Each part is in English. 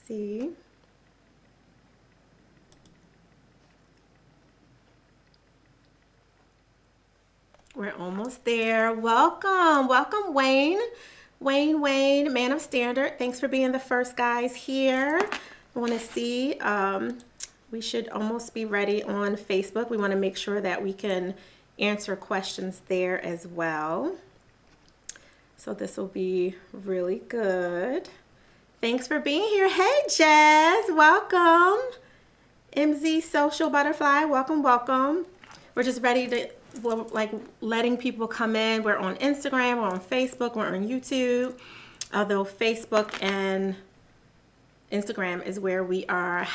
see. We're almost there. Welcome. Welcome, Wayne. Wayne, man of standard. Thanks for being the first guys here. I want to see. We should almost be ready on Facebook. We want to make sure that we can answer questions there as well. So this will be really good. Thanks for being here. Hey, Jazz. Welcome. MZ Social Butterfly. Welcome. We're just ready to, like, letting people come in. We're on Instagram, we're on Facebook, we're on YouTube. Although Facebook and Instagram is where we are.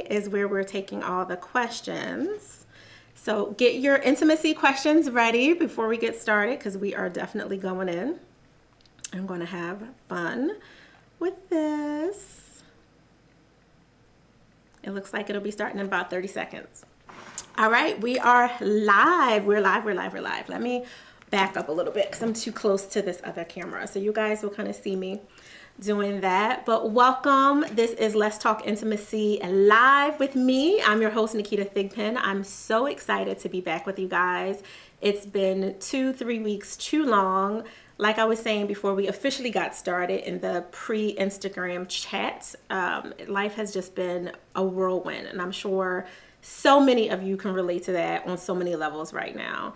Is where we're taking all the questions. So get your intimacy questions ready before we get started, because we are definitely going in. I'm going to have fun with this. It looks like it'll be starting in about 30 seconds. All right, we are live. We're live. Let me back up a little bit because I'm too close to this other camera. So you guys will kind of see me doing that. But welcome. This is Let's Talk Intimacy live with me. I'm your host, Naketa Thigpen. I'm so excited to be back with you guys. It's been 2-3 weeks too long. Like I was saying before we officially got started in the pre-Instagram chat, life has just been a whirlwind, and I'm sure so many of you can relate to that on so many levels right now,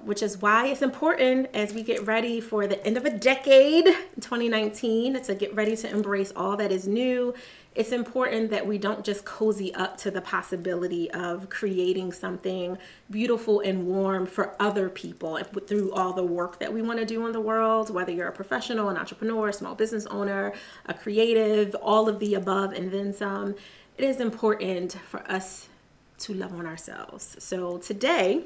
which is why it's important as we get ready for the end of a decade, 2019, to get ready to embrace all that is new. It's important that we don't just cozy up to the possibility of creating something beautiful and warm for other people through all the work that we want to do in the world, whether you're a professional, an entrepreneur, a small business owner, a creative, all of the above, and then some. It is important for us to love on ourselves. So today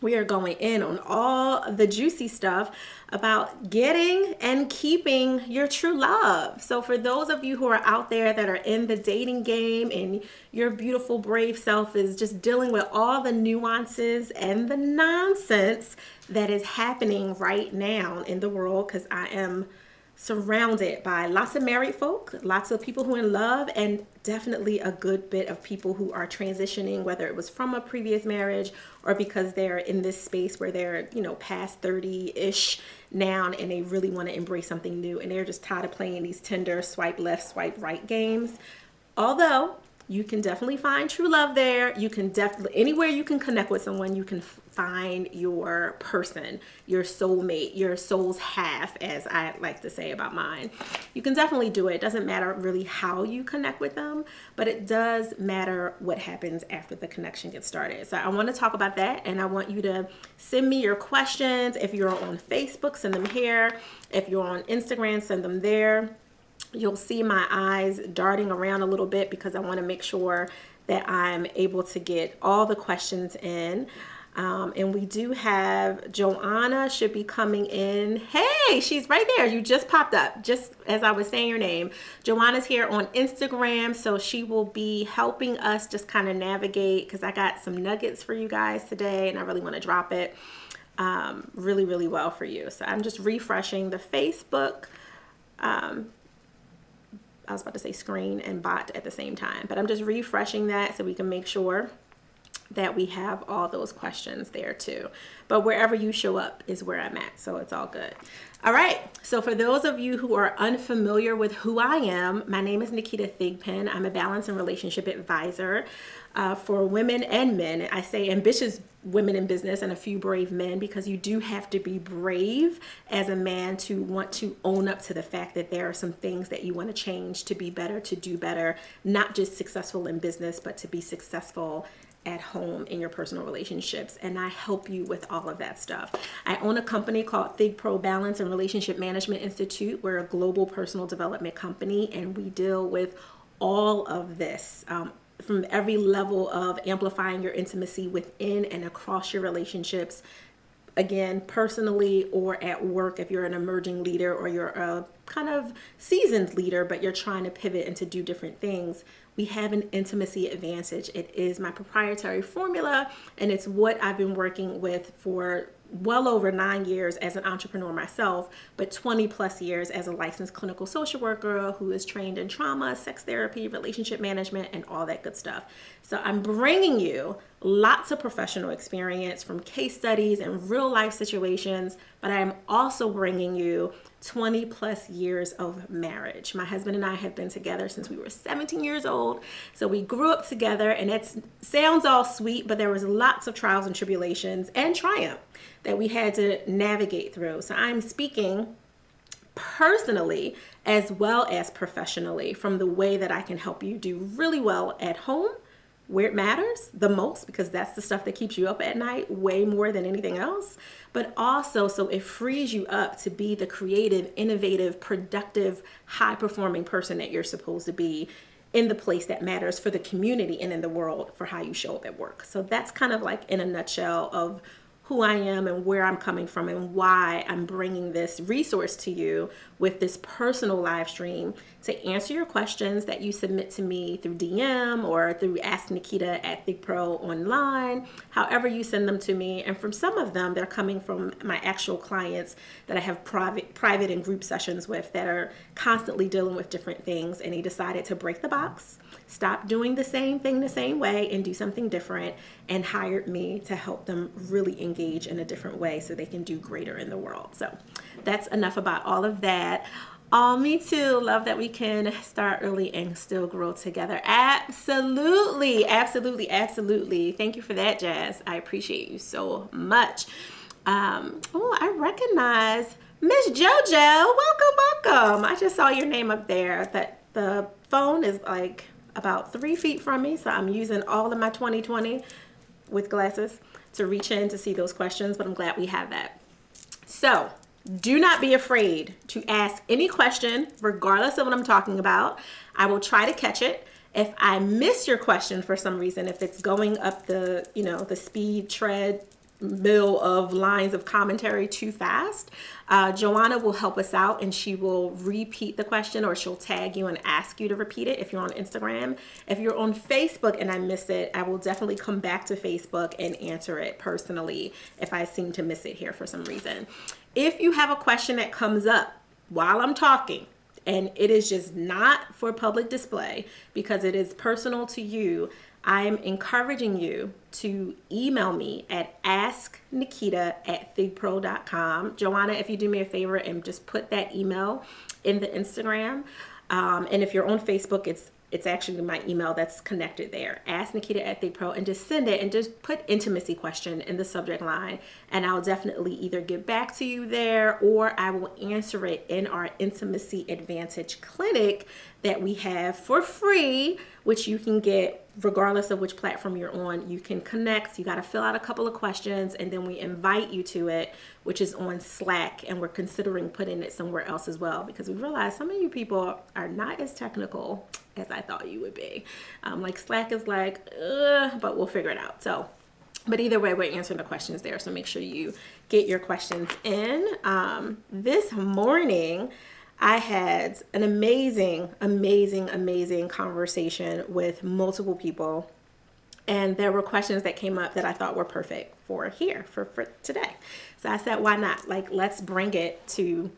we are going in on all the juicy stuff about getting and keeping your true love. So for those of you who are out there that are in the dating game and your beautiful, brave self is just dealing with all the nuances and the nonsense that is happening right now in the world, because I am surrounded by lots of married folk, lots of people who are in love, and definitely a good bit of people who are transitioning, whether it was from a previous marriage or because they're in this space where they're, past 30-ish now and they really want to embrace something new, and they're just tired of playing these Tinder swipe left, swipe right games. Although you can definitely find true love there. You can definitely, anywhere you can connect with someone, you can find your person, your soulmate, your soul's half, as I like to say about mine. You can definitely do it. It doesn't matter really how you connect with them, but it does matter what happens after the connection gets started. So I want to talk about that, and I want you to send me your questions. If you're on Facebook, send them here. If you're on Instagram, send them there. You'll see my eyes darting around a little bit because I want to make sure that I'm able to get all the questions in. And we do have Joanna should be coming in. Hey, she's right there. You just popped up just as I was saying your name. Joanna's here on Instagram, so she will be helping us just kind of navigate, because I got some nuggets for you guys today and I really want to drop it really, really well for you. So I'm just refreshing the Facebook. I was about to say screen and bot at the same time, but I'm just refreshing that so we can make sure that we have all those questions there too. But wherever you show up is where I'm at, so it's all good. All right, so for those of you who are unfamiliar with who I am, my name is Naketa Thigpen. I'm a balance and relationship advisor for women and men. I say ambitious women in business and a few brave men, because you do have to be brave as a man to want to own up to the fact that there are some things that you want to change to be better, to do better, not just successful in business, but to be successful at home in your personal relationships. And I help you with all of that stuff. I own a company called Thig Pro Balance and Relationship Management Institute. We're a global personal development company, and we deal with all of this from every level of amplifying your intimacy within and across your relationships. Again, personally or at work, if you're an emerging leader or you're a kind of seasoned leader, but you're trying to pivot and to do different things, we have an intimacy advantage. It is my proprietary formula, and it's what I've been working with for well over 9 years as an entrepreneur myself, but 20 plus years as a licensed clinical social worker who is trained in trauma, sex therapy, relationship management, and all that good stuff. So I'm bringing you lots of professional experience from case studies and real life situations, but I am also bringing you 20 plus years of marriage. My husband and I have been together since we were 17 years old. So we grew up together, and it sounds all sweet, but there was lots of trials and tribulations and triumph that we had to navigate through. So I'm speaking personally as well as professionally from the way that I can help you do really well at home, where it matters the most, because that's the stuff that keeps you up at night way more than anything else, but also so it frees you up to be the creative, innovative, productive, high-performing person that you're supposed to be in the place that matters for the community and in the world for how you show up at work. So that's kind of like in a nutshell of who I am and where I'm coming from and why I'm bringing this resource to you with this personal live stream to answer your questions that you submit to me through DM or through Ask Naketa at ThigPro online, however you send them to me. And from some of them, they're coming from my actual clients that I have private and group sessions with that are constantly dealing with different things, and they decided to break the box, stop doing the same thing the same way and do something different, and hired me to help them really engage in a different way so they can do greater in the world. So that's enough about all of that. Me too. Love that we can start early and still grow together. Absolutely. Absolutely. Absolutely. Thank you for that, Jazz. I appreciate you so much. I recognize Miss JoJo. Welcome. I just saw your name up there. That the phone is like about 3 feet from me, so I'm using all of my 20/20 with glasses to reach in to see those questions, but I'm glad we have that. So do not be afraid to ask any question, regardless of what I'm talking about. I will try to catch it. If I miss your question for some reason, if it's going up the, the speed tread mill of lines of commentary too fast, Joanna will help us out and she will repeat the question, or she'll tag you and ask you to repeat it if you're on Instagram. If you're on Facebook and I miss it, I will definitely come back to Facebook and answer it personally if I seem to miss it here for some reason. If you have a question that comes up while I'm talking, and it is just not for public display because it is personal to you, I am encouraging you to email me at asknaketa@thigpro.com. Joanna, if you do me a favor and just put that email in the Instagram. And if you're on Facebook, it's actually my email that's connected there. Ask Naketa at ThigPro, and just send it and just put intimacy question in the subject line. And I'll definitely either get back to you there, or I will answer it in our Intimacy Advantage clinic that we have for free, which you can get regardless of which platform you're on. You can connect. You got to fill out a couple of questions, and then we invite you to it, which is on Slack, and we're considering putting it somewhere else as well, because we realize some of you people are not as technical as I thought you would be. Like Slack is like, but we'll figure it out. So, but either way, we're answering the questions there. So make sure you get your questions in. This morning, I had an amazing conversation with multiple people. And there were questions that came up that I thought were perfect for today. So I said, why not? Like, let's bring it to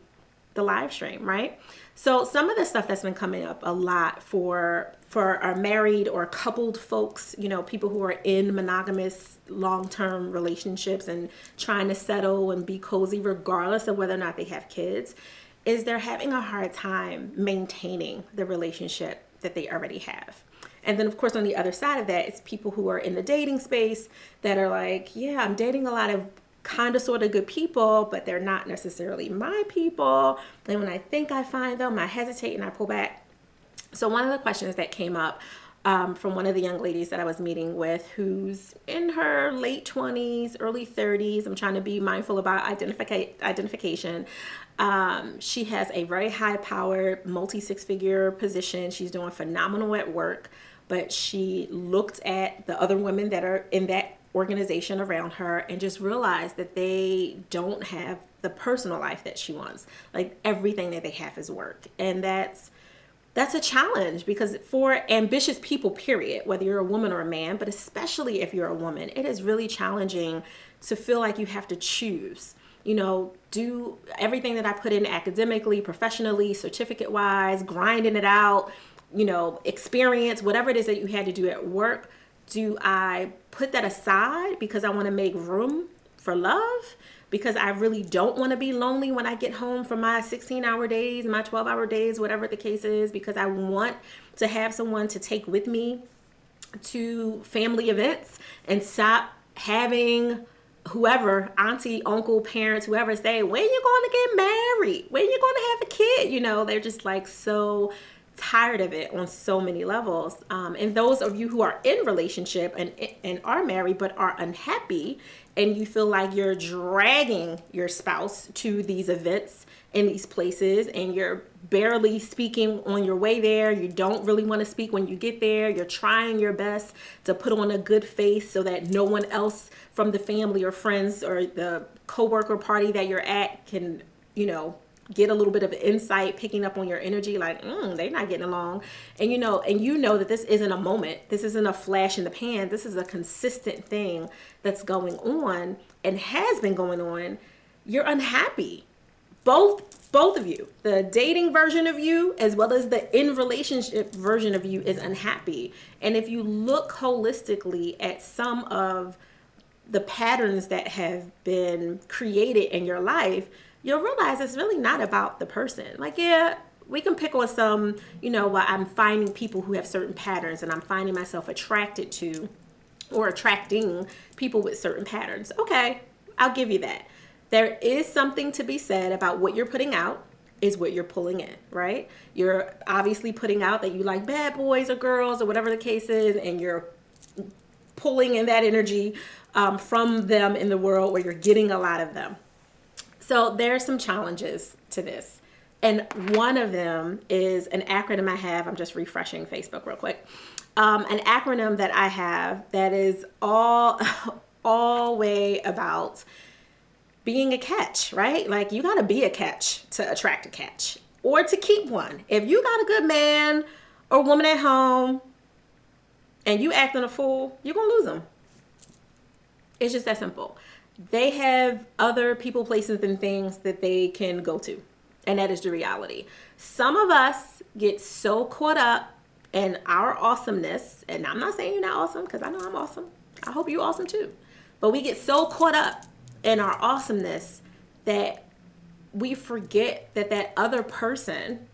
the live stream, right? So some of the stuff that's been coming up a lot for our married or coupled folks, people who are in monogamous long-term relationships and trying to settle and be cozy regardless of whether or not they have kids, is they're having a hard time maintaining the relationship that they already have. And then, of course, on the other side of that, it's people who are in the dating space that are like, yeah, I'm dating a lot of kind of sort of good people, but they're not necessarily my people. And when I think I find them, I hesitate and I pull back. So one of the questions that came up from one of the young ladies that I was meeting with, who's in her late 20s, early 30s. I'm trying to be mindful about identification. She has a very high-powered, multi-six-figure position. She's doing phenomenal at work, but she looked at the other women that are in that organization around her and just realized that they don't have the personal life that she wants. Like, everything that they have is work. And that's a challenge, because for ambitious people, period, whether you're a woman or a man, but especially if you're a woman, it is really challenging to feel like you have to choose. Do everything that I put in academically, professionally, certificate wise, grinding it out, experience, whatever it is that you had to do at work. Do I put that aside because I want to make room for love? Because I really don't want to be lonely when I get home from my 16-hour days, my 12-hour days, whatever the case is, because I want to have someone to take with me to family events and stop having whoever, auntie, uncle, parents, whoever say, when you going to get married? When you going to have a kid? They're just like so tired of it on so many levels. And those of you who are in relationship and are married but are unhappy, and you feel like you're dragging your spouse to these events in these places, and you're barely speaking on your way there. You don't really want to speak when you get there. You're trying your best to put on a good face so that no one else from the family or friends or the coworker party that you're at can, get a little bit of insight, picking up on your energy, like, they're not getting along. And that this isn't a moment. This isn't a flash in the pan. This is a consistent thing that's going on and has been going on. You're unhappy. Both of you, the dating version of you as well as the in relationship version of you is unhappy. And if you look holistically at some of the patterns that have been created in your life, you'll realize it's really not about the person. Like, yeah, we can pick on some, I'm finding people who have certain patterns, and I'm finding myself attracted to or attracting people with certain patterns. Okay, I'll give you that. There is something to be said about what you're putting out is what you're pulling in, right? You're obviously putting out that you like bad boys or girls or whatever the case is, and you're pulling in that energy from them in the world, where you're getting a lot of them. So there's some challenges to this. And one of them is an acronym I have. I'm just refreshing Facebook real quick. An acronym that I have that is all way about being a catch, right? Like, you got to be a catch to attract a catch or to keep one. If you got a good man or woman at home and you acting a fool, you're going to lose them. It's just that simple. They have other people, places, and things that they can go to. And that is the reality. Some of us get so caught up in our awesomeness. And I'm not saying you're not awesome, because I know I'm awesome. I hope you're awesome too. But we get so caught up in our awesomeness that we forget that that other person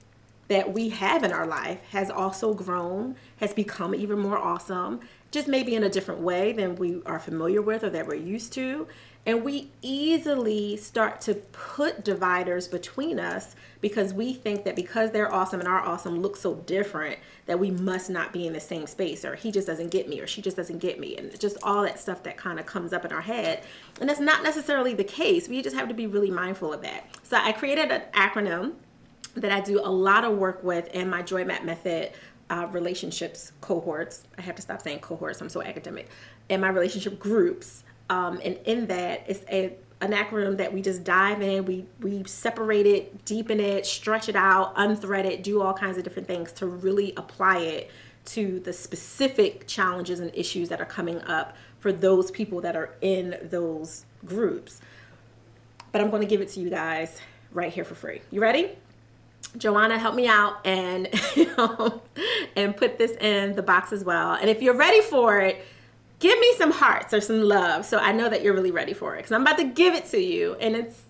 that we have in our life has also grown, has become even more awesome, just maybe in a different way than we are familiar with or that we're used to. And we easily start to put dividers between us because we think that because they're awesome and our awesome looks so different that we must not be in the same space, or he just doesn't get me, or she just doesn't get me, and just all that stuff that kind of comes up in our head. And that's not necessarily the case. We just have to be really mindful of that. So I created an acronym that I do a lot of work with in my Joy Map Method relationships cohorts. I have to stop saying cohorts, I'm so academic. In my relationship groups. And in that, it's an acronym that we just dive in, we separate it, deepen it, stretch it out, unthread it, do all kinds of different things to really apply it to the specific challenges and issues that are coming up for those people that are in those groups. But I'm going to give it to you guys right here for free. You ready? Joanna, help me out and, and put this in the box as well. And if you're ready for it, give me some hearts or some love so I know that you're really ready for it, because I'm about to give it to you, and it's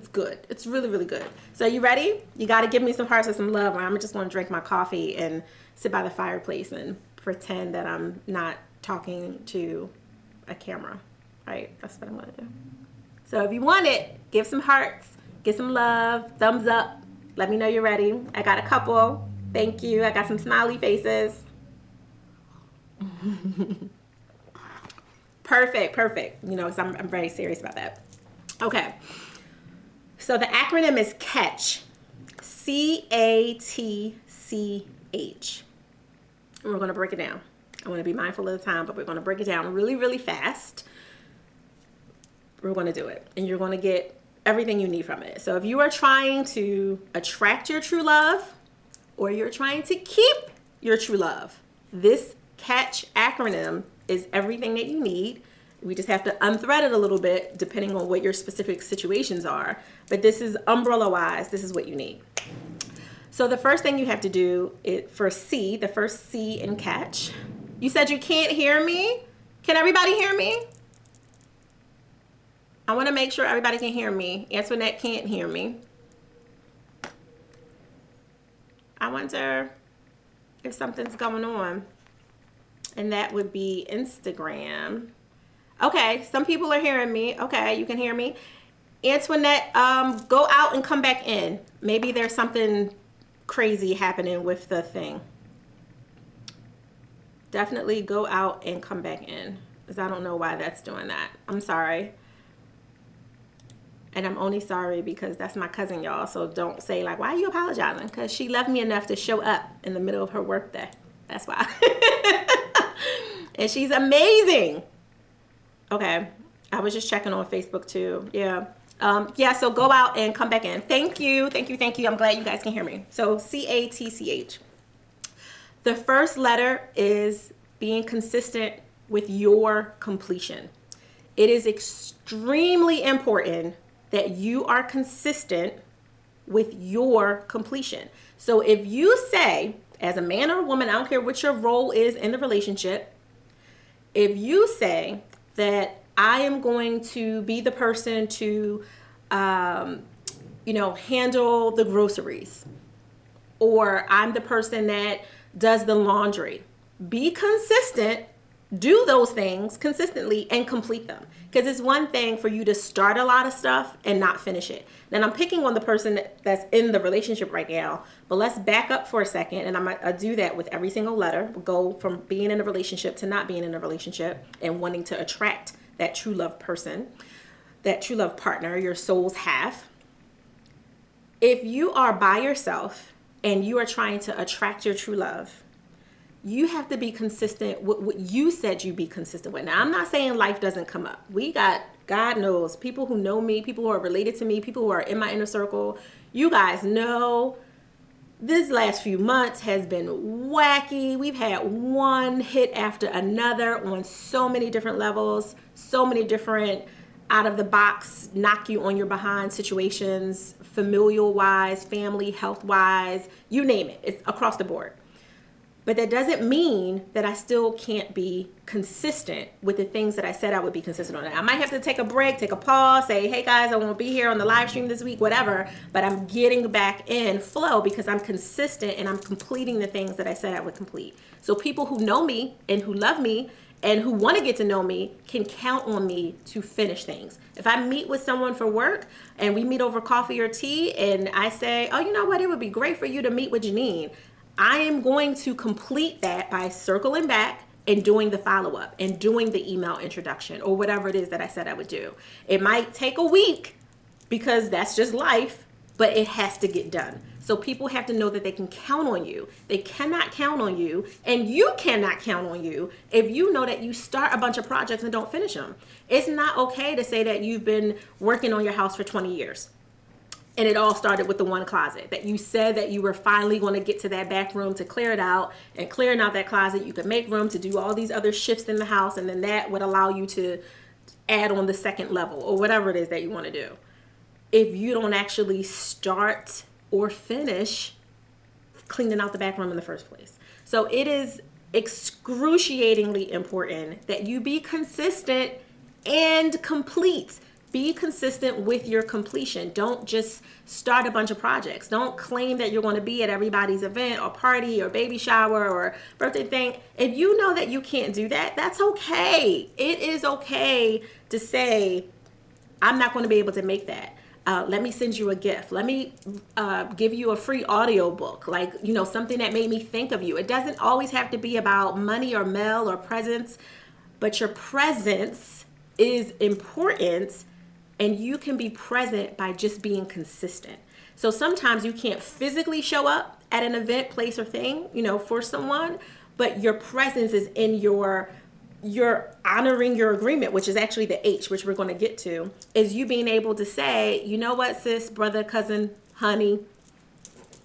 good. It's really, really good. So you ready? You got to give me some hearts or some love, or I'm just going to drink my coffee and sit by the fireplace and pretend that I'm not talking to a camera, right? That's what I'm going to do. So if you want it, give some hearts, get some love, thumbs up. Let me know you're ready. I got a couple. Thank you. I got some smiley faces. Perfect. Because I'm very serious about that. Okay. So the acronym is CATCH. CATCH. And we're going to break it down. I want to be mindful of the time, but we're going to break it down really, really fast. We're going to do it. And you're going to get everything you need from it. So if you are trying to attract your true love, or you're trying to keep your true love, this CATCH acronym is everything that you need. We just have to unthread it a little bit depending on what your specific situations are. But this is umbrella-wise, this is what you need. So the first thing you have to do is for C, the first C in catch. You said you can't hear me? Can everybody hear me? I want to make sure everybody can hear me. Antoinette can't hear me. I wonder if something's going on. And that would be Instagram. Okay, some people are hearing me. Okay, you can hear me. Antoinette, go out and come back in. Maybe there's something crazy happening with the thing. Definitely go out and come back in, because I don't know why that's doing that. I'm sorry. And I'm only sorry because that's my cousin, y'all. So don't say like, why are you apologizing? Because she loved me enough to show up in the middle of her workday. That's why. And she's amazing. Okay. I was just checking on Facebook too. Yeah. Yeah, so go out and come back in. Thank you. Thank you. Thank you. I'm glad you guys can hear me. So CATCH. The first letter is being consistent with your completion. It is extremely important that you are consistent with your completion. So if you say, as a man or a woman, I don't care what your role is in the relationship, if you say that I am going to be the person to, handle the groceries, or I'm the person that does the laundry, be consistent. Do those things consistently and complete them. Because it's one thing for you to start a lot of stuff and not finish it. And I'm picking on the person that's in the relationship right now, but let's back up for a second. And I do that with every single letter. We'll go from being in a relationship to not being in a relationship and wanting to attract that true love person, that true love partner, your soul's half. If you are by yourself and you are trying to attract your true love, you have to be consistent with what you said you'd be consistent with. Now, I'm not saying life doesn't come up. We got, God knows, people who know me, people who are related to me, people who are in my inner circle. You guys know this last few months has been wacky. We've had one hit after another on so many different levels, so many different out of the box, knock you on your behind situations, familial wise, family, health wise, you name it. It's across the board. But that doesn't mean that I still can't be consistent with the things that I said I would be consistent on. I might have to take a break, take a pause, say, hey guys, I won't be here on the live stream this week, whatever. But I'm getting back in flow because I'm consistent and I'm completing the things that I said I would complete. So people who know me and who love me and who want to get to know me can count on me to finish things. If I meet with someone for work and we meet over coffee or tea and I say, oh, you know what, it would be great for you to meet with Janine, I am going to complete that by circling back and doing the follow-up and doing the email introduction or whatever it is that I said I would do. It might take a week because that's just life, but it has to get done. So people have to know that they can count on you. They cannot count on you, and you cannot count on you if you know that you start a bunch of projects and don't finish them. It's not okay to say that you've been working on your house for 20 years. And it all started with the one closet that you said that you were finally going to get to that back room to clear it out, and clearing out that closet, you could make room to do all these other shifts in the house. And then that would allow you to add on the second level or whatever it is that you want to do. If you don't actually start or finish cleaning out the back room in the first place. So it is excruciatingly important that you be consistent and complete. Be consistent with your completion. Don't just start a bunch of projects. Don't claim that you're going to be at everybody's event or party or baby shower or birthday thing. If you know that you can't do that, that's okay. It is okay to say, I'm not going to be able to make that. Let me send you a gift. Let me give you a free audio book, like, something that made me think of you. It doesn't always have to be about money or mail or presents, but your presence is important. And you can be present by just being consistent. So sometimes you can't physically show up at an event, place, or thing, for someone, but your presence is in you're honoring your agreement, which is actually the H, which we're going to get to, is you being able to say, you know what, sis, brother, cousin, honey,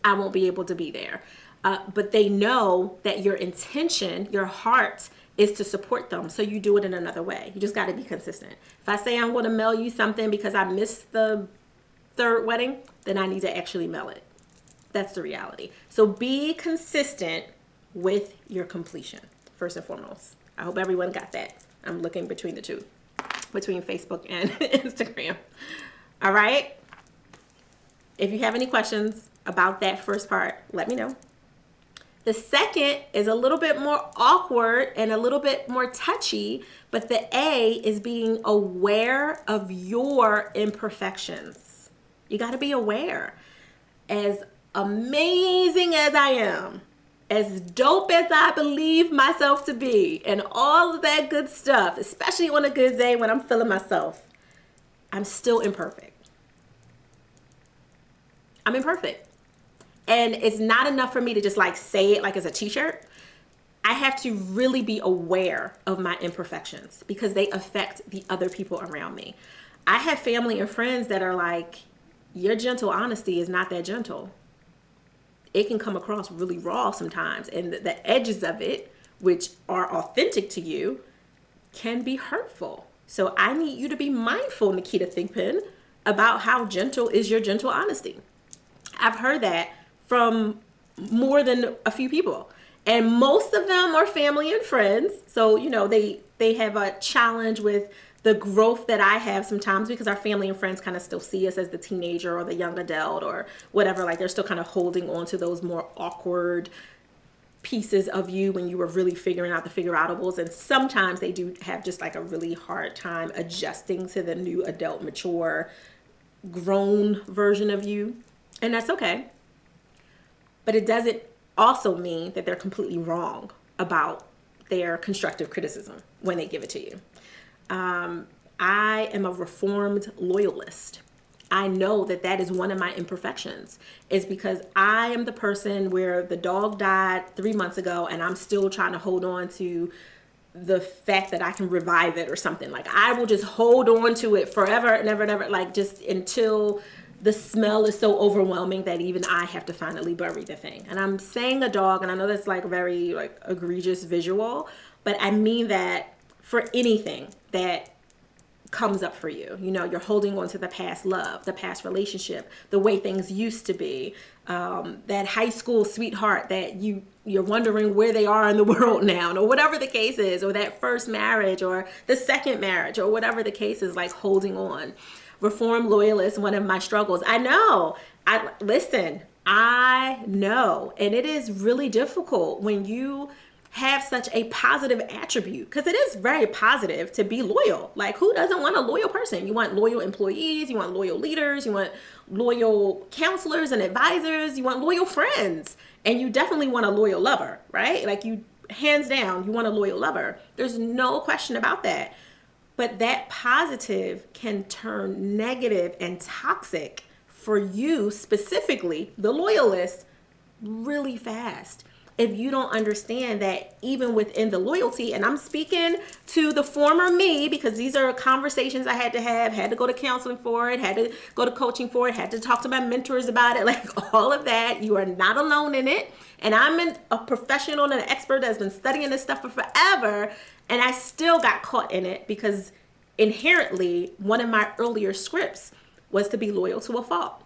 I won't be able to be there. But they know that your intention, your heart is to support them. So you do it in another way. You just got to be consistent. If I say I'm going to mail you something because I missed the third wedding, then I need to actually mail it. That's the reality. So be consistent with your completion, first and foremost. I hope everyone got that. I'm looking between the two, between Facebook and Instagram. All right. If you have any questions about that first part, let me know. The second is a little bit more awkward and a little bit more touchy, but the A is being aware of your imperfections. You got to be aware. As amazing as I am, as dope as I believe myself to be, and all of that good stuff, especially on a good day when I'm feeling myself, I'm still imperfect. I'm imperfect. And it's not enough for me to just like say it like as a t-shirt. I have to really be aware of my imperfections because they affect the other people around me. I have family and friends that are like, your gentle honesty is not that gentle. It can come across really raw sometimes. And the edges of it, which are authentic to you, can be hurtful. So I need you to be mindful, Naketa Thigpen, about how gentle is your gentle honesty. I've heard that from more than a few people. And most of them are family and friends. So, you know, they have a challenge with the growth that I have sometimes because our family and friends kind of still see us as the teenager or the young adult or whatever. Like they're still kind of holding on to those more awkward pieces of you when you were really figuring out the figure-outables. And sometimes they do have just like a really hard time adjusting to the new adult, mature, grown version of you. And that's okay. But it doesn't also mean that they're completely wrong about their constructive criticism when they give it to you. I am a reformed loyalist. I know that that is one of my imperfections, is because I am the person where the dog died 3 months ago and I'm still trying to hold on to the fact that I can revive it or something. Like I will just hold on to it forever and ever and ever, like just until the smell is so overwhelming that even I have to finally bury the thing. And I'm saying a dog, and I know that's like very like egregious visual, but I mean that for anything that comes up for you. You know, you're holding on to the past love, the past relationship, the way things used to be, that high school sweetheart that you're wondering where they are in the world now, or whatever the case is, or that first marriage or the second marriage or whatever the case is, like holding on. Reform loyalist, one of my struggles. I know. I know. And it is really difficult when you have such a positive attribute, because it is very positive to be loyal. Like who doesn't want a loyal person? You want loyal employees, you want loyal leaders, you want loyal counselors and advisors, you want loyal friends, and you definitely want a loyal lover, right? Like you, hands down, you want a loyal lover. There's no question about that. But that positive can turn negative and toxic for you specifically, the loyalist, really fast. If you don't understand that even within the loyalty, and I'm speaking to the former me because these are conversations I had to go to counseling for it, had to go to coaching for it, had to talk to my mentors about it, like all of that. You are not alone in it. And I'm a professional and an expert that's been studying this stuff for forever. And I still got caught in it because inherently one of my earlier scripts was to be loyal to a fault.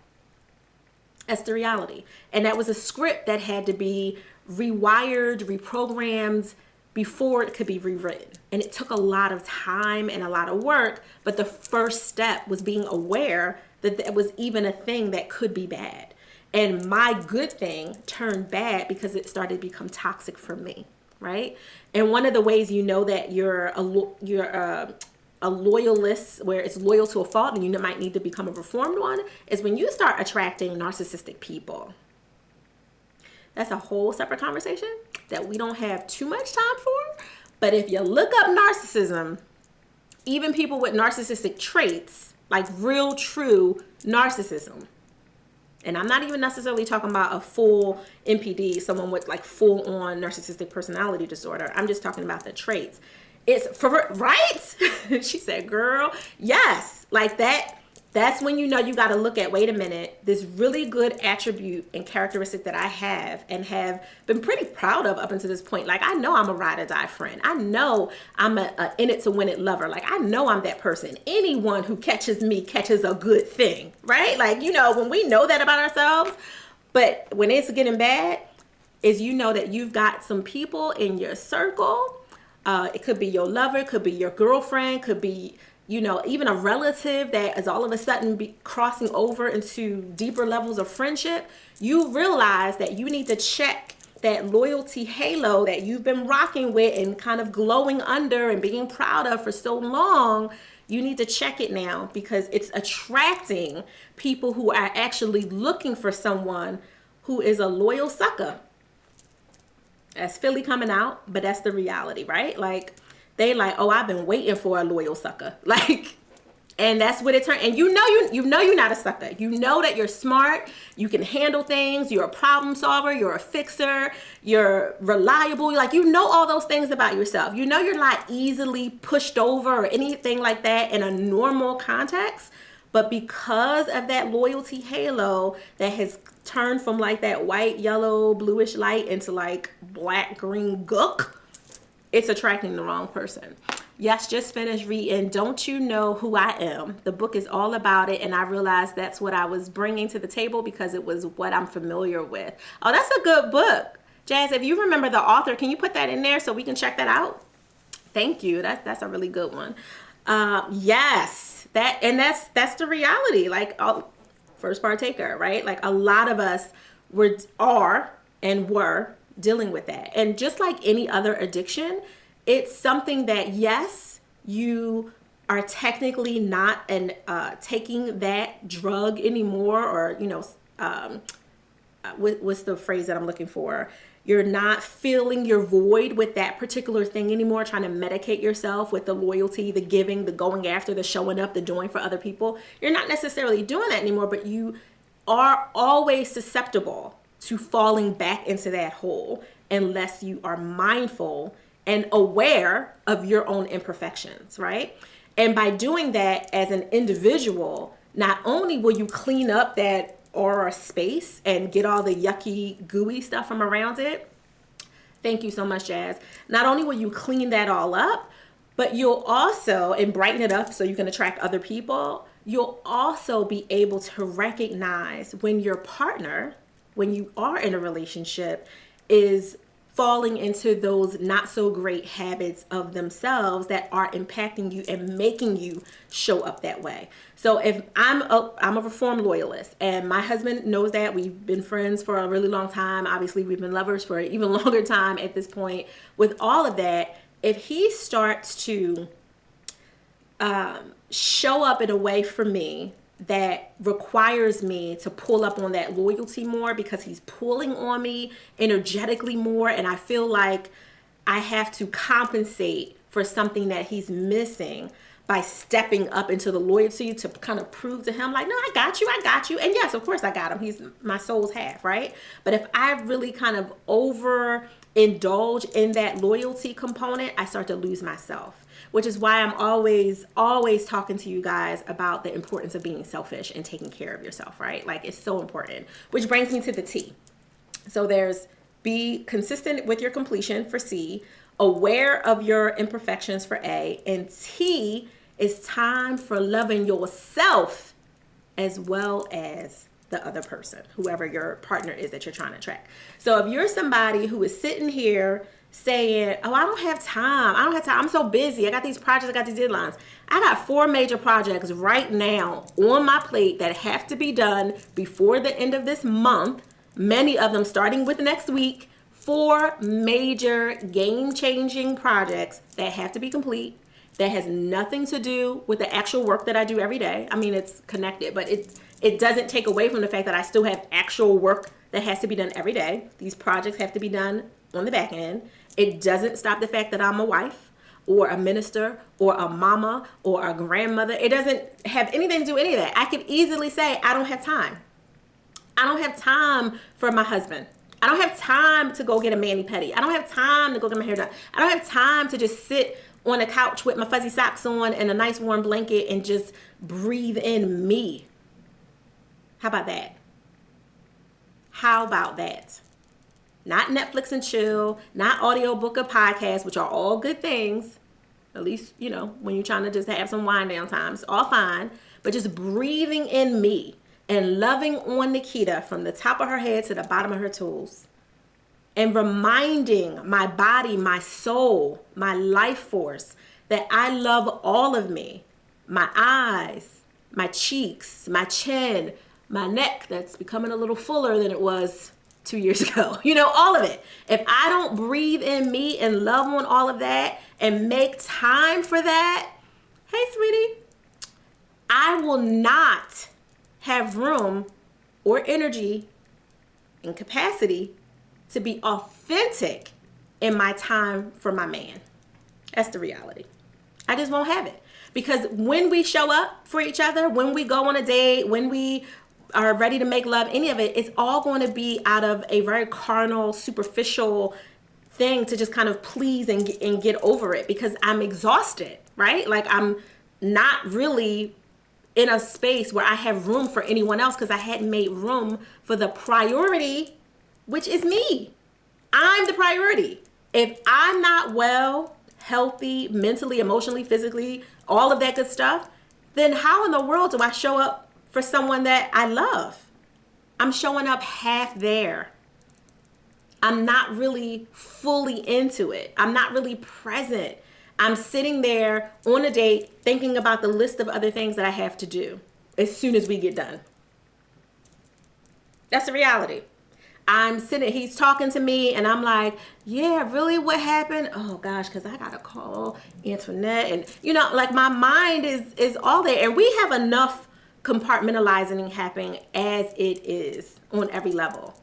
That's the reality. And that was a script that had to be rewired, reprogrammed before it could be rewritten. And it took a lot of time and a lot of work, but the first step was being aware that that was even a thing that could be bad. And my good thing turned bad because it started to become toxic for me, right? And one of the ways you know that you're a loyalist, where it's loyal to a fault and you might need to become a reformed one, is when you start attracting narcissistic people. That's a whole separate conversation that we don't have too much time for. But if you look up narcissism, even people with narcissistic traits, like real true narcissism, and I'm not even necessarily talking about a full NPD, someone with like full on narcissistic personality disorder. I'm just talking about the traits. It's for, right? She said, girl, yes, like that. That's when you know you got to look at, wait a minute, this really good attribute and characteristic that I have and have been pretty proud of up until this point. Like, I know I'm a ride or die friend. I know I'm a in it to win it lover. Like, I know I'm that person. Anyone who catches me catches a good thing, right? Like, you know, when we know that about ourselves, but when it's getting bad, is you know that you've got some people in your circle. It could be your lover, could be your girlfriend, could be, you know, even a relative that is all of a sudden be crossing over into deeper levels of friendship. You realize that you need to check that loyalty halo that you've been rocking with and kind of glowing under and being proud of for so long. You need to check it now, because it's attracting people who are actually looking for someone who is a loyal sucker. That's Philly coming out, but that's the reality, right? Like, they like, oh, I've been waiting for a loyal sucker. Like, and that's what it turned. And you know you're not a sucker. You know that you're smart. You can handle things. You're a problem solver. You're a fixer. You're reliable. Like, you know all those things about yourself. You know you're not easily pushed over or anything like that in a normal context. But because of that loyalty halo that has turned from like that white, yellow, bluish light into like black, green gook, it's attracting the wrong person. Yes, just finished reading Don't You Know Who I Am? The book is all about it, and I realized that's what I was bringing to the table because it was what I'm familiar with. Oh, that's a good book. Jazz, if you remember the author, can you put that in there so we can check that out? Thank you. That's a really good one. Yes, that's the reality. Like, first partaker, right? Like, a lot of us were dealing with that. And just like any other addiction, it's something that, yes, you are technically not taking that drug anymore, or, you know, what's the phrase that I'm looking for? You're not filling your void with that particular thing anymore, trying to medicate yourself with the loyalty, the giving, the going after, the showing up, the doing for other people. You're not necessarily doing that anymore, but you are always susceptible to falling back into that hole unless you are mindful and aware of your own imperfections, right? And by doing that as an individual, not only will you clean up that aura space and get all the yucky, gooey stuff from around it. Thank you so much, Jazz. Not only will you clean that all up, but you'll also, and brighten it up so you can attract other people, you'll also be able to recognize when your partner, when you are in a relationship, is falling into those not so great habits of themselves that are impacting you and making you show up that way. So if I'm a reformed loyalist, and my husband knows that, we've been friends for a really long time. Obviously, we've been lovers for an even longer time at this point. With all of that, if he starts to show up in a way for me that requires me to pull up on that loyalty more, because he's pulling on me energetically more, and I feel like I have to compensate for something that he's missing by stepping up into the loyalty to kind of prove to him, like, no, I got you. And yes, of course I got him. He's my soul's half, right? But if I really kind of overindulge in that loyalty component, I start to lose myself, which is why I'm always talking to you guys about the importance of being selfish and taking care of yourself, right? Like, it's so important, which brings me to the T. So there's be consistent with your completion for C, aware of your imperfections for A, and T is time for loving yourself as well as the other person, whoever your partner is that you're trying to attract. So if you're somebody who is sitting here saying, oh, I don't have time, I'm so busy, I got these projects, I got these deadlines. I got 4 major projects right now on my plate that have to be done before the end of this month, many of them starting with next week. 4 major game-changing projects that have to be complete, that has nothing to do with the actual work that I do every day. I mean, it's connected, but it doesn't take away from the fact that I still have actual work that has to be done every day. These projects have to be done on the back end. It doesn't stop the fact that I'm a wife or a minister or a mama or a grandmother. It doesn't have anything to do with any of that. I could easily say, I don't have time. I don't have time for my husband. I don't have time to go get a mani-pedi. I don't have time to go get my hair done. I don't have time to just sit on a couch with my fuzzy socks on and a nice warm blanket and just breathe in me. How about that? How about that? Not Netflix and chill, not audiobook or podcast, which are all good things. At least, you know, when you're trying to just have some wind down time, it's all fine. But just breathing in me and loving on Naketa from the top of her head to the bottom of her toes. And reminding my body, my soul, my life force that I love all of me. My eyes, my cheeks, my chin, my neck that's becoming a little fuller than it was 2 years ago. You know, all of it. If I don't breathe in me and love on all of that and make time for that, hey, sweetie, I will not have room or energy and capacity to be authentic in my time for my man. That's the reality. I just won't have it. Because when we show up for each other, when we go on a date, when we are ready to make love, any of it, it's all going to be out of a very carnal, superficial thing to just kind of please and get over it, because I'm exhausted, right? Like I'm not really in a space where I have room for anyone else because I hadn't made room for the priority, which is me. I'm the priority. If I'm not well, healthy, mentally, emotionally, physically, all of that good stuff, then how in the world do I show up for someone that I love? I'm showing up half there. I'm not really fully into it. I'm not really present. I'm sitting there on a date thinking about the list of other things that I have to do as soon as we get done. That's the reality. I'm sitting, he's talking to me and I'm like, yeah, really, what happened? Oh gosh, because I got to call Antoinette. And you know, like my mind is all there. And we have enough compartmentalizing happening as it is on every level.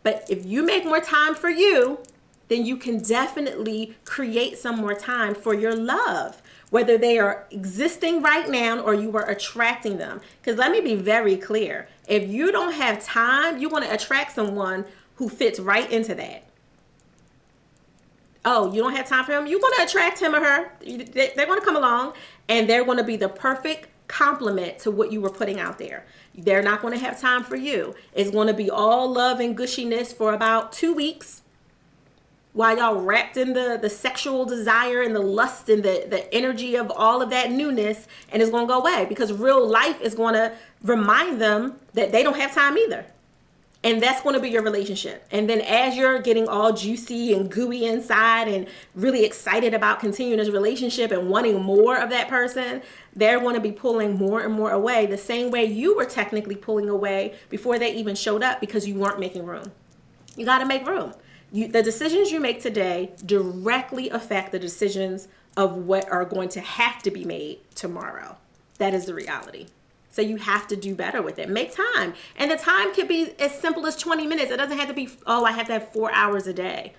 But if you make more time for you, then you can definitely create some more time for your love, whether they are existing right now or you are attracting them. Because let me be very clear. If you don't have time, you want to attract someone who fits right into that. Oh, you don't have time for him? You want to attract him or her. They're going to come along and they're going to be the perfect complement to what you were putting out there. They're not going to have time for you. It's going to be all love and gushiness for about 2 weeks while y'all wrapped in the sexual desire and the lust and the energy of all of that newness, and it's going to go away because real life is going to remind them that they don't have time either. And that's going to be your relationship. And then as you're getting all juicy and gooey inside and really excited about continuing this relationship and wanting more of that person, they're going to be pulling more and more away the same way you were technically pulling away before they even showed up because you weren't making room. You got to make room. The decisions you make today directly affect the decisions of what are going to have to be made tomorrow. That is the reality. So you have to do better with it. Make time. And the time could be as simple as 20 minutes. It doesn't have to be, oh, I have to have 4 hours a day.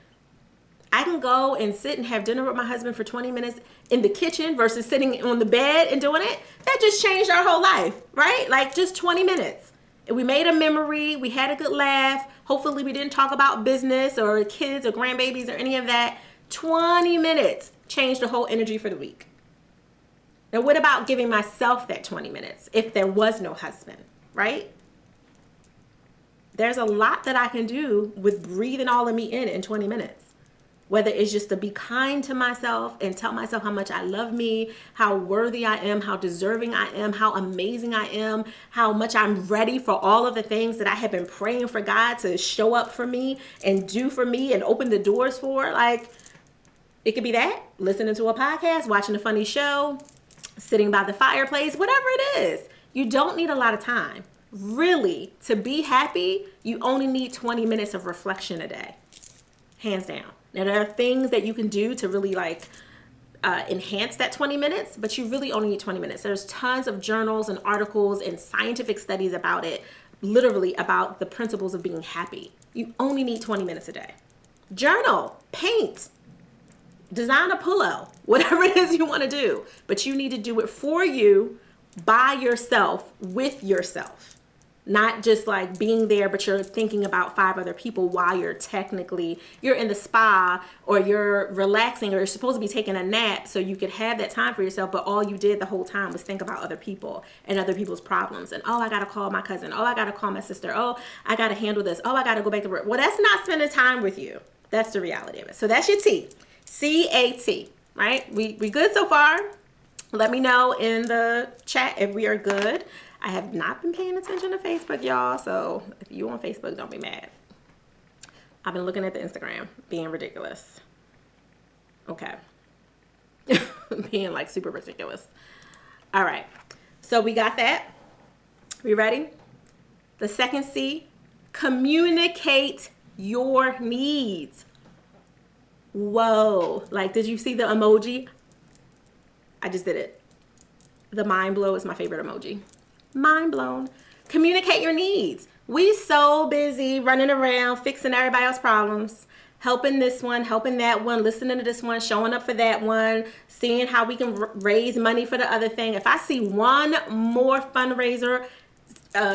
I can go and sit and have dinner with my husband for 20 minutes in the kitchen versus sitting on the bed and doing it. That just changed our whole life, right? Like just 20 minutes. And we made a memory. We had a good laugh. Hopefully we didn't talk about business or kids or grandbabies or any of that. 20 minutes changed the whole energy for the week. Now, what about giving myself that 20 minutes if there was no husband, right? There's a lot that I can do with breathing all of me in 20 minutes. Whether it's just to be kind to myself and tell myself how much I love me, how worthy I am, how deserving I am, how amazing I am, how much I'm ready for all of the things that I have been praying for God to show up for me and do for me and open the doors for. Like, it could be that, listening to a podcast, watching a funny show, sitting by the fireplace, whatever it is. You don't need a lot of time. Really, to be happy, you only need 20 minutes of reflection a day. Hands down. Now, there are things that you can do to really enhance that 20 minutes, but you really only need 20 minutes. There's tons of journals and articles and scientific studies about it, literally about the principles of being happy. You only need 20 minutes a day. Journal, paint, design a pillow, whatever it is you want to do, but you need to do it for you, by yourself, with yourself. Not just like being there, but you're thinking about 5 other people while you're in the spa, or you're relaxing, or you're supposed to be taking a nap so you could have that time for yourself. But all you did the whole time was think about other people and other people's problems. And, oh, I got to call my cousin. Oh, I got to call my sister. Oh, I got to handle this. Oh, I got to go back to work. Well, that's not spending time with you. That's the reality of it. So that's your T. C-A-T, right? We good so far? Let me know in the chat if we are good. I have not been paying attention to Facebook, y'all. So if you on Facebook, don't be mad. I've been looking at the Instagram, being ridiculous. Okay. Being like super ridiculous. All right. So we got that. We ready? The second C, communicate your needs. Whoa. Like, did you see the emoji? I just did it. The mind blow is my favorite emoji. Mind blown. Communicate your needs. We so busy running around fixing everybody else's problems, helping this one, helping that one, listening to this one, showing up for that one, seeing how we can raise money for the other thing. If I see one more fundraiser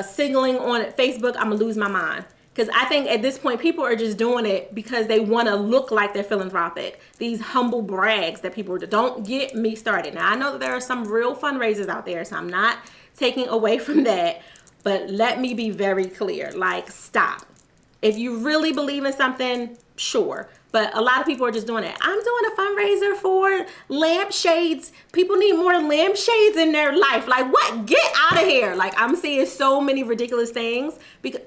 signaling on Facebook, I'm gonna lose my mind. Because I think at this point, people are just doing it because they want to look like they're philanthropic. These humble brags that people don't get me started. Now, I know that there are some real fundraisers out there, so I'm not taking away from that. But let me be very clear. Like, stop. If you really believe in something, sure. But a lot of people are just doing it. I'm doing a fundraiser for lampshades. People need more lampshades in their life. Like, what? Get out of here. Like, I'm seeing so many ridiculous things,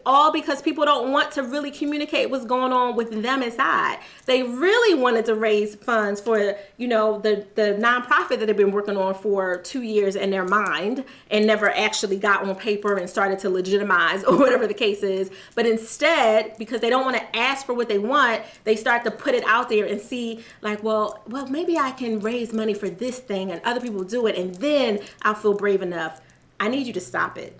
all because people don't want to really communicate what's going on with them inside. They really wanted to raise funds for, you know, the nonprofit that they've been working on for 2 years in their mind and never actually got on paper and started to legitimize or whatever the case is. But instead, because they don't want to ask for what they want, they start to put it out there and see like, well, maybe I can raise money for this thing and other people do it, and then I'll feel brave enough. I need you to stop it.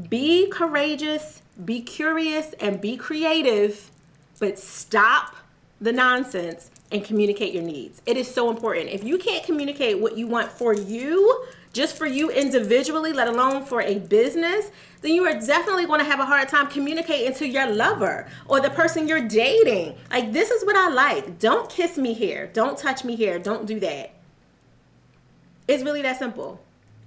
Be courageous, be curious, and be creative, but stop the nonsense and communicate your needs. It is so important. If you can't communicate what you want for you, just for you individually, let alone for a business, then you are definitely going to have a hard time communicating to your lover or the person you're dating. Like, this is what I like. Don't kiss me here. Don't touch me here. Don't do that. It's really that simple.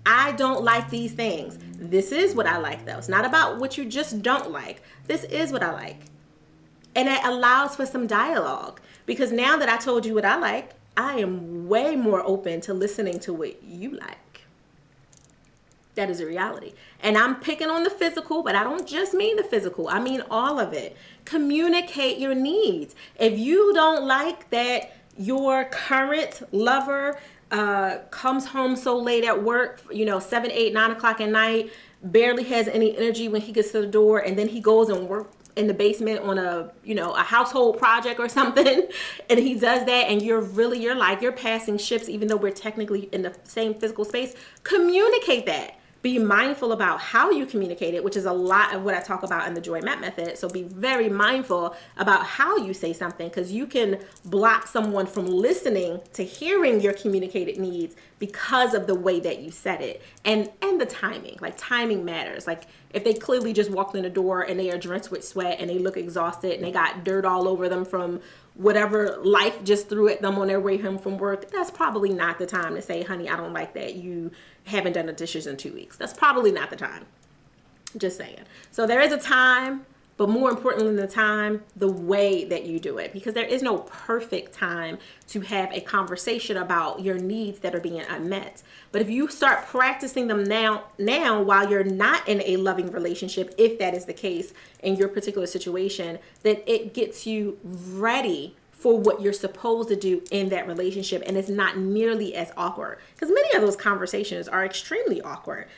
I don't like these things. This is what I like, though. It's not about what you just don't like. This is what I like. And it allows for some dialogue, because now that I told you what I like, I am way more open to listening to what you like. That is a reality. And I'm picking on the physical, but I don't just mean the physical. I mean all of it. Communicate your needs. If you don't like that your current lover comes home so late at work, 7, 8, 9 o'clock at night, barely has any energy when he gets to the door, and then he goes and works in the basement on a household project or something, and he does that, and you're passing ships, even though we're technically in the same physical space. Communicate that. Be mindful about how you communicate it, which is a lot of what I talk about in the Joy Map method. So be very mindful about how you say something, because you can block someone from listening to hearing your communicated needs because of the way that you said it. And the timing. Like, timing matters. Like, if they clearly just walked in the door and they are drenched with sweat and they look exhausted and they got dirt all over them from whatever life just threw at them on their way home from work, that's probably not the time to say, honey, I don't like that you haven't done the dishes in 2 weeks. That's probably not the time. Just saying. So there is a time, but more importantly than the time, the way that you do it, because there is no perfect time to have a conversation about your needs that are being unmet. But if you start practicing them now while you're not in a loving relationship, if that is the case in your particular situation, then it gets you ready for what you're supposed to do in that relationship, and it's not nearly as awkward, because many of those conversations are extremely awkward.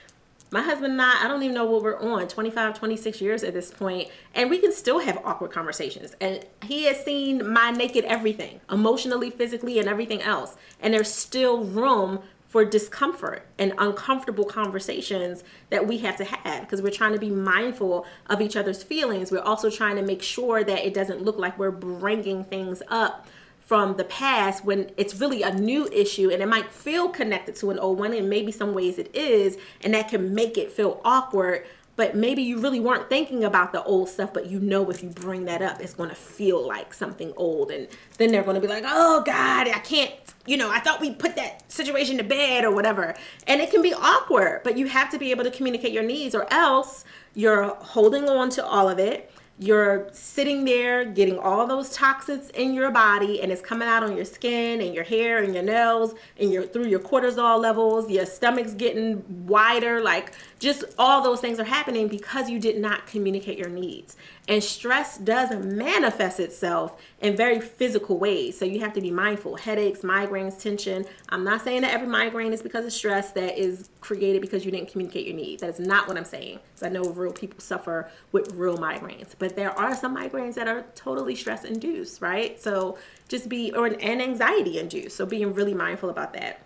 My husband and I don't even know what we're on, 25, 26 years at this point, and we can still have awkward conversations. And he has seen my naked everything, emotionally, physically, and everything else. And there's still room for discomfort and uncomfortable conversations that we have to have, because we're trying to be mindful of each other's feelings. We're also trying to make sure that it doesn't look like we're bringing things up from the past when it's really a new issue, and it might feel connected to an old one, and maybe some ways it is, and that can make it feel awkward. but maybe you really weren't thinking about the old stuff, but you know if you bring that up, it's going to feel like something old. And then they're going to be like, oh God, I can't, I thought we put that situation to bed or whatever. And it can be awkward, but you have to be able to communicate your needs, or else you're holding on to all of it. You're sitting there getting all those toxins in your body, and it's coming out on your skin and your hair and your nails and through your cortisol levels. Your stomach's getting wider, like just all those things are happening because you did not communicate your needs. And stress does manifest itself in very physical ways. So you have to be mindful. Headaches, migraines, tension. I'm not saying that every migraine is because of stress that is created because you didn't communicate your needs. That is not what I'm saying. So I know real people suffer with real migraines, but there are some migraines that are totally stress induced, right? So and anxiety induced. So being really mindful about that.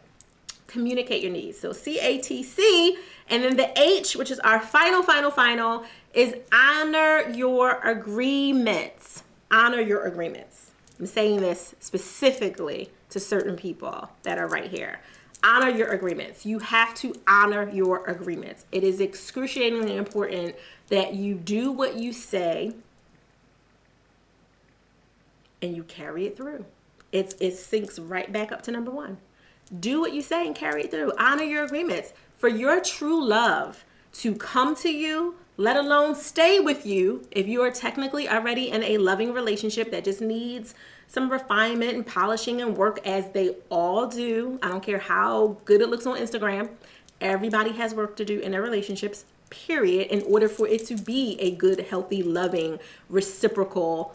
Communicate your needs. So CATC, and then the H, which is our final, is honor your agreements. Honor your agreements. I'm saying this specifically to certain people that are right here. Honor your agreements. You have to honor your agreements. It is excruciatingly important that you do what you say and you carry it through. It syncs right back up to number one. Do what you say and carry it through. Honor your agreements. For your true love to come to you, let alone stay with you, if you are technically already in a loving relationship that just needs some refinement and polishing and work, as they all do. I don't care how good it looks on Instagram. Everybody has work to do in their relationships, period, in order for it to be a good, healthy, loving, reciprocal,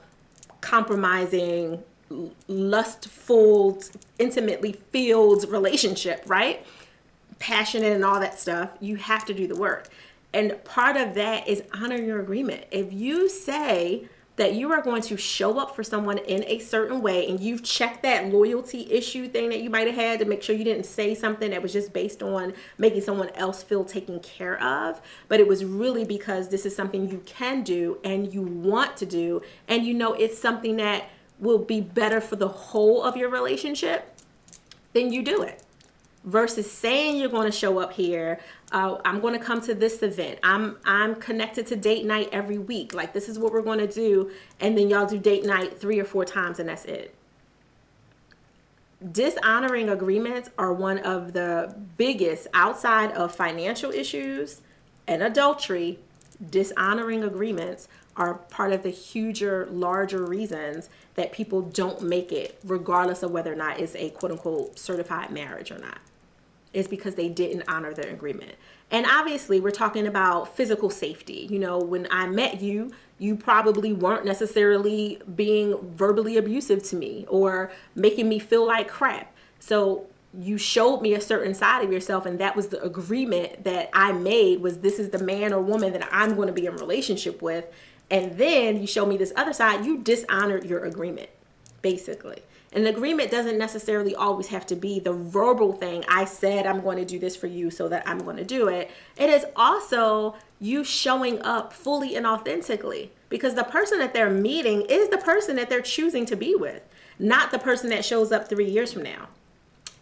compromising, lustful, intimately filled relationship, right? Passionate and all that stuff. You have to do the work. And part of that is honor your agreement. If you say that you are going to show up for someone in a certain way, and you've checked that loyalty issue thing that you might have had to make sure you didn't say something that was just based on making someone else feel taken care of, but it was really because this is something you can do and you want to do, and it's something that will be better for the whole of your relationship, then you do it. Versus saying you're going to show up here, I'm going to come to this event, I'm connected to date night every week, like this is what we're going to do, and then y'all do date night 3 or 4 times and that's it. Dishonoring agreements are one of the biggest, outside of financial issues and adultery. Dishonoring agreements are part of the larger reasons that people don't make it, regardless of whether or not it's a quote unquote certified marriage or not. It's because they didn't honor their agreement. And obviously we're talking about physical safety. When I met you, you probably weren't necessarily being verbally abusive to me or making me feel like crap. So you showed me a certain side of yourself, and that was the agreement that I made, was this is the man or woman that I'm going to be in a relationship with. And then you show me this other side. You dishonored your agreement, basically. An agreement doesn't necessarily always have to be the verbal thing. I said I'm going to do this for you, so that I'm going to do it. It is also you showing up fully and authentically, because the person that they're meeting is the person that they're choosing to be with, not the person that shows up 3 years from now.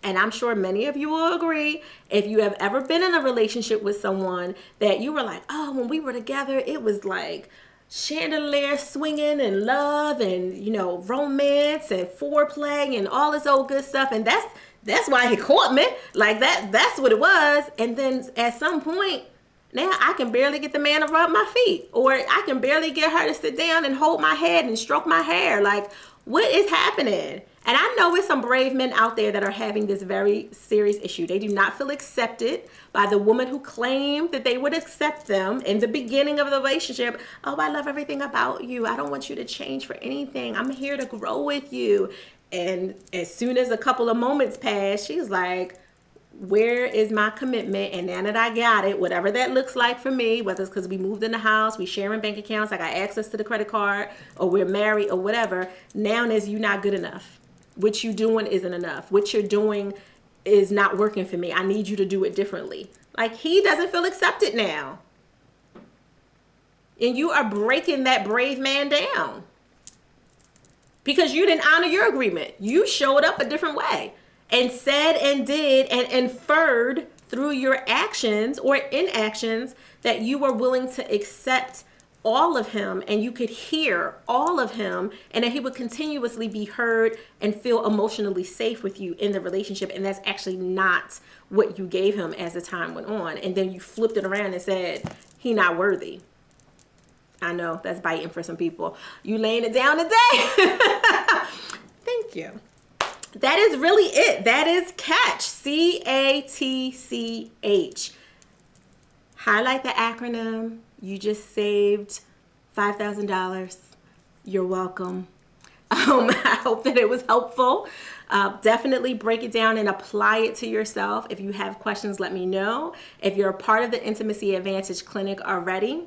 And I'm sure many of you will agree, if you have ever been in a relationship with someone that you were like, oh, when we were together, it was like chandelier swinging and love and, romance and foreplay and all this old good stuff. And that's why he caught me like that. That's what it was. And then at some point, now I can barely get the man to rub my feet, or I can barely get her to sit down and hold my head and stroke my hair. Like, what is happening? And I know there's some brave men out there that are having this very serious issue. They do not feel accepted by the woman who claimed that they would accept them in the beginning of the relationship. Oh, I love everything about you. I don't want you to change for anything. I'm here to grow with you. And as soon as a couple of moments pass, she's like, where is my commitment? And now that I got it, whatever that looks like for me, whether it's because we moved in the house, we sharing bank accounts, I got access to the credit card, or we're married or whatever, now is you not good enough. What you doing isn't enough. What you're doing is not working for me. I need you to do it differently. Like, he doesn't feel accepted now. And you are breaking that brave man down because you didn't honor your agreement. You showed up a different way and said and did and inferred through your actions or inactions that you were willing to accept all of him, and you could hear all of him, and that he would continuously be heard and feel emotionally safe with you in the relationship. And that's actually not what you gave him as the time went on. And then you flipped it around and said, he not worthy. I know that's biting for some people. You laying it down today. Thank you. That is really it. That is catch. CATCH. Highlight the acronym. You just saved $5,000. You're welcome. I hope that it was helpful. Definitely break it down and apply it to yourself. If you have questions, let me know. If you're a part of the Intimacy Advantage Clinic already,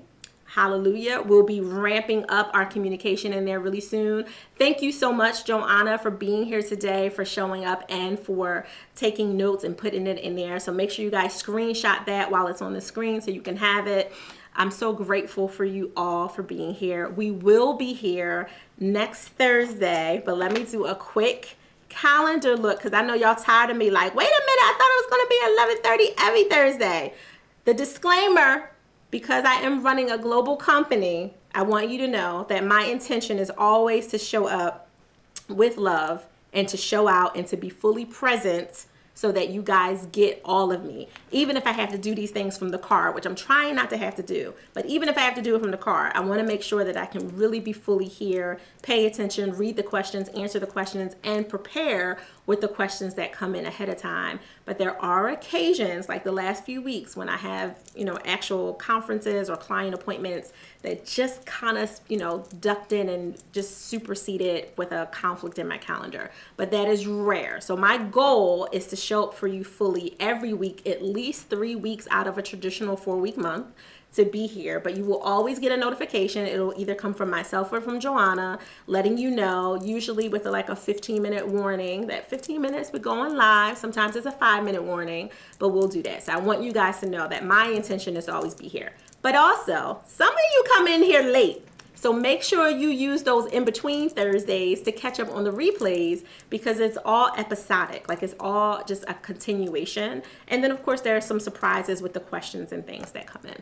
hallelujah. We'll be ramping up our communication in there really soon. Thank you so much, Joanna, for being here today, for showing up, and for taking notes and putting it in there. So make sure you guys screenshot that while it's on the screen so you can have it. I'm so grateful for you all for being here. We will be here next Thursday, but let me do a quick calendar look because I know y'all tired of me like, wait a minute, I thought it was going to be 11:30 every Thursday. The disclaimer, because I am running a global company, I want you to know that my intention is always to show up with love and to show out and to be fully present so that you guys get all of me. Even if I have to do these things from the car, which I'm trying not to have to do, but even if I have to do it from the car, I want to make sure that I can really be fully here, pay attention, read the questions, answer the questions, and prepare with the questions that come in ahead of time. But there are occasions, like the last few weeks, when I have, actual conferences or client appointments that just kind of, ducked in and just superseded with a conflict in my calendar. But that is rare. So my goal is to show up for you fully every week, at least 3 weeks out of a traditional 4-week month, to be here. But you will always get a notification. It'll either come from myself or from Joanna, letting you know, usually with like a 15-minute warning that 15 minutes we're going live. Sometimes it's a 5-minute warning, but we'll do that. So I want you guys to know that my intention is to always be here. But also, some of you come in here late. So make sure you use those in between Thursdays to catch up on the replays, because it's all episodic, like it's all just a continuation. And then of course there are some surprises with the questions and things that come in.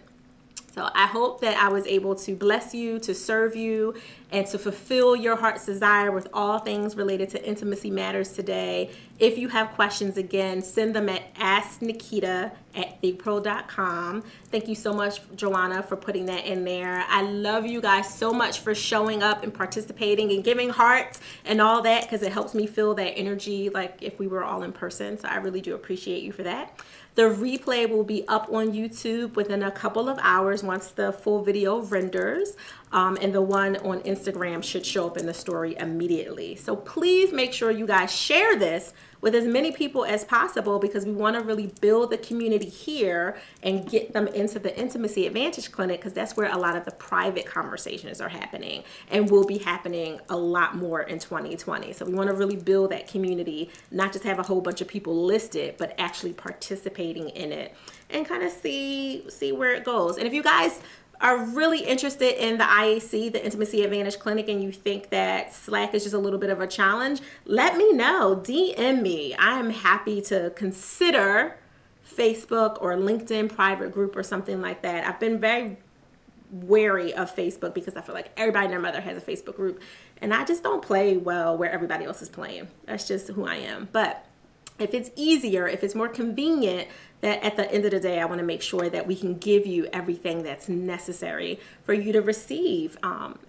So I hope that I was able to bless you, to serve you, and to fulfill your heart's desire with all things related to intimacy matters today. If you have questions, again, send them at asknaketa@thigpen.com. Thank you so much, Joanna, for putting that in there. I love you guys so much for showing up and participating and giving hearts and all that, because it helps me feel that energy like if we were all in person. So I really do appreciate you for that. The replay will be up on YouTube within a couple of hours once the full video renders, and the one on Instagram should show up in the story immediately. So please make sure you guys share this with as many people as possible, because we want to really build the community here and get them into the Intimacy Advantage Clinic, because that's where a lot of the private conversations are happening and will be happening a lot more in 2020. So we want to really build that community, not just have a whole bunch of people listed, but actually participating in it and kind of see where it goes. And if you guys are really interested in the IAC, the Intimacy Advantage Clinic, and you think that Slack is just a little bit of a challenge, let me know. DM me. I am happy to consider Facebook or LinkedIn private group or something like that. I've been very wary of Facebook because I feel like everybody and their mother has a Facebook group, and I just don't play well where everybody else is playing. That's just who I am. But if it's easier, if it's more convenient, that at the end of the day, I want to make sure that we can give you everything that's necessary for you to receive.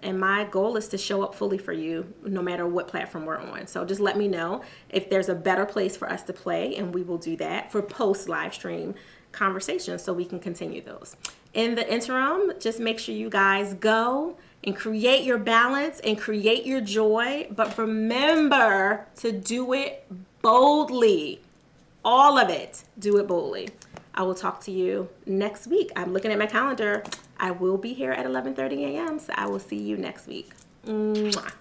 And my goal is to show up fully for you no matter what platform we're on. So just let me know if there's a better place for us to play, and we will do that for post live stream conversations so we can continue those. In the interim, just make sure you guys go and create your balance and create your joy. But remember to do it boldly. All of it. Do it boldly. I will talk to you next week. I'm looking at my calendar. I will be here at 11:30 a.m. So I will see you next week. Mwah.